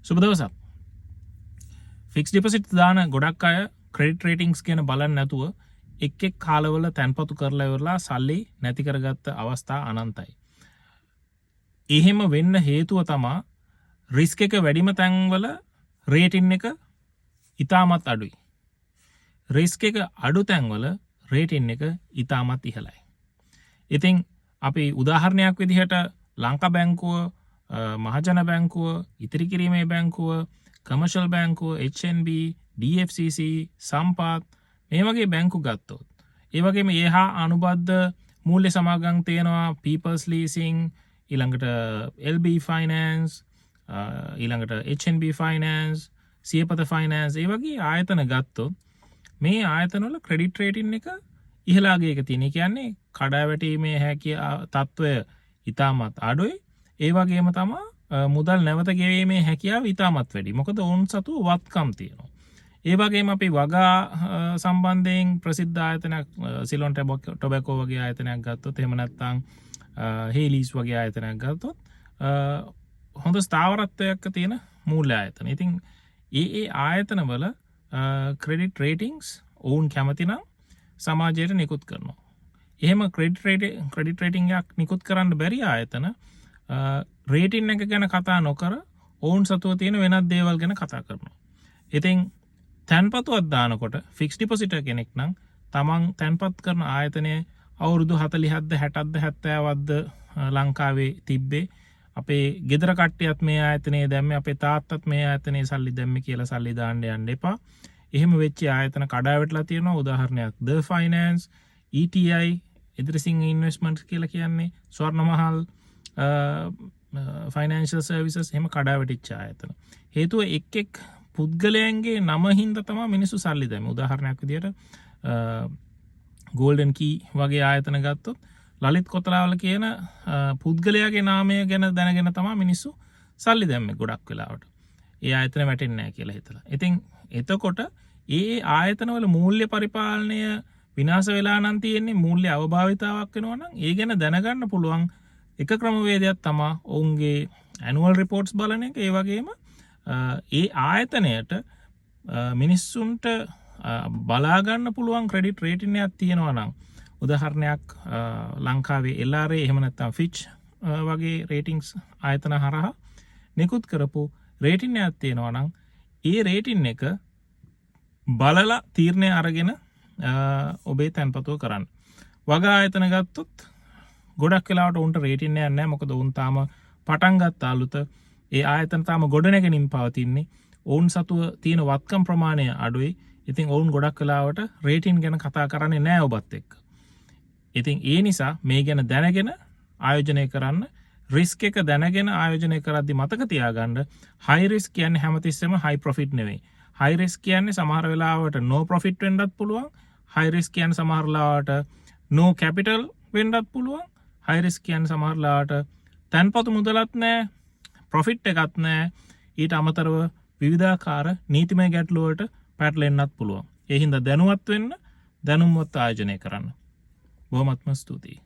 සුබ දවසක්. Fix deposit දාන ගොඩක් අය ක්‍රෙඩිට් රේටින්ග්ස් කියන බලන්නේ නැතුව එක් කාලවල තැන්පතු කරලා ඉවරලා සල්ලි නැති කරගත්ත අවස්ථා අනන්තයි. එහෙම වෙන්න හේතුව තමා රිස්ක් එක වැඩිම තැන්වල රේටින් එක ඉතාමත් අඩුයි. රිස්ක් එක අඩු තැන්වල රේටින් එක ඉතාමත් ඉහළයි. ඉතින් අපි උදාහරණයක් විදිහට ලංකා බැංකුව, මහජන බැංකුව, ඉතිරි කිරීමේ බැංකුව, කමර්ෂල් බැංකුව, HNB, DFCC, සම්පාත් මේ වගේ බැංකු ගත්තොත් ඒ වගේම ඒ හා අනුබද්ධ මූල්‍ය සමාගම් තියෙනවා People's Leasing, ඊළඟට LB Finance, ඊළඟට HNB Finance, සියපත Finance, ඒ වගේ ආයතන ගත්තොත් මේ ආයතනවල ක්‍රෙඩිට් රේටින් එක ඉහළාගේක තියෙන. කියන්නේ කඩාවැටීමේ හැකිය තත්ත්වය ඉතාමත් අඩුයි. ඒ වගේම තමා මුදල් නැවත ගෙවීමේ හැකියාව ඉතාමත් වැඩි. මොකද ඔවුන් සතු වත්කම් තියෙනවා. ඒ වගේම අපි වගා සම්බන්ධයෙන් ප්‍රසිද්ධ ආයතනයක් සිලොන් ටොබැකෝ වගේ ආයතනයක් ගත්තොත්, එහෙම නැත්නම් හේලිස් වගේ ආයතනයක් ගත්තොත් හොඳ ස්ථාවරත්වයක් තියෙන මූල්‍ය ආයතන. ඉතින් ඒ ආයතනවල ක්‍රෙඩිට් රේටින්ග්ස් ඔවුන් කැමති නම් සමාජයට නිකුත් කරනවා. එහෙම ක්‍රෙඩිට් රේටින්ග් එකක් නිකුත් කරන්න බැරි ආයතන රේටින් එක ගැන කතා නොකර ඔවුන් සතුව තියෙන වෙනත් දේවල් ගැන කතා කරනවා. ඉතින් තැන්පතුවක් දානකොට ෆික්ස් ඩිපොසිටර් කෙනෙක් නම් තමන් තැන්පත් කරන ආයතනය අවුරුදු 40ක්ද 60ක්ද 70ක්ද ලංකාවේ තිබ්බේ, අපේ ගෙදර කට්ටියත් මේ ආයතනයේ දැම්මේ, අපේ තාත්තත් මේ ආයතනයේ සල්ලි දැම්මේ කියලා සල්ලි දාන්න යන්න එපා. එහෙම වෙච්ච ආයතන කඩාවැටලා තියෙනවා. උදාහරණයක් The Finance, ETI, Idirisinghe investments කියලා කියන්නේ, ස්වර්ණමහල් ෆයිනෑන්ෂල් සර්විසස්, එහෙම කඩාවැටිච්ච ආයතන. හේතුව එක් පුද්ගලයන්ගේ නම හින්දා තමයි මිනිස්සු සල්ලි දැම්මේ. උදාහරණයක් විදියට ගෝල්ඩන් කී වගේ ආයතන ගත්තොත් ලලිත් කොතලාවල කියන පුද්ගලයාගේ නාමය ගැන දැනගෙන තමයි මිනිස්සු සල්ලි දැම්මේ ගොඩක් වෙලාවට. ඒ ආයතන වැටෙන්නේ නැහැ කියලා හිතලා. ඉතින් එතකොට ඒ ආයතනවල මූල්‍ය පරිපාලනය විනාශ වෙලා නම් තියෙන්නේ, මූල්‍ය අවභාවිතාවක් වෙනවා නම් ඒ ගැන දැනගන්න පුළුවන් එක ක්‍රමවේදයක් තමයි ඔවුන්ගේ ඇනුවල් රිපෝර්ට්ස් බලන එක. ඒ වගේම ඒ ආයතනයට මිනිස්සුන්ට බලාගන්න පුළුවන් ක්‍රෙඩිට් රේටින් එකක් තියෙනවා නම්, උදාහරණයක් ලංකාවේ LRA එහෙම නැත්නම් Fitch වගේ රේටින්ග්ස් ආයතන හරහා නිකුත් කරපු රේටින් එකක් තියෙනවා නම් ඒ රේටින් එක බලලා තීරණය අරගෙන ඔබේ තැන්පතුව කරන්න. වගා ආයතන ගත්තොත් ගොඩක් වෙලාවට උන්ට රේටින් එකක් නැහැ. මොකද උන් තාම පටන් ගත්ත අලුත, ඒ ආයතන තාම ගොඩනැගෙනින් පවතින්නේ. ඔවුන් සතුව තියෙන වත්කම් ප්‍රමාණය අඩුයි. ඉතින් ඔවුන් ගොඩක් වෙලාවට රේටින් ගැන කතා කරන්නේ නැහැ ඔබත් එක්ක. ඉතින් ඒ නිසා මේ ගැන දැනගෙන ආයෝජනය කරන්න. රිස්ක් එක දැනගෙන ආයෝජනය කරද්දි මතක තියාගන්න, හයි රිස්ක් කියන්නේ හැමතිස්සෙම හයි ප්‍රොෆිට් නෙවෙයි. හයි රිස්ක් කියන්නේ සමහර වෙලාවට නෝ ප්‍රොෆිට් වෙන්නත් පුළුවන්. හයි රිස්ක් කියන්නේ සමහර වෙලාවට නෝ කැපිටල් වෙන්නත් පුළුවන්. හයි රිස්ක් කියන්නේ සමහර වෙලාවට තැන්පතු මුදලත් නැහැ, ප්‍රොෆිට් එකත් නැහැ. ඊට අමතරව විවිධාකාර නීතිමය ගැටලු වලට පැටලෙන්නත් පුළුවන්. ඒ හින්දා දැනුවත් වෙන්න, දැනුම්වත් ආයෝජනය කරන්න. බොහොමත්ම ස්තුතියි.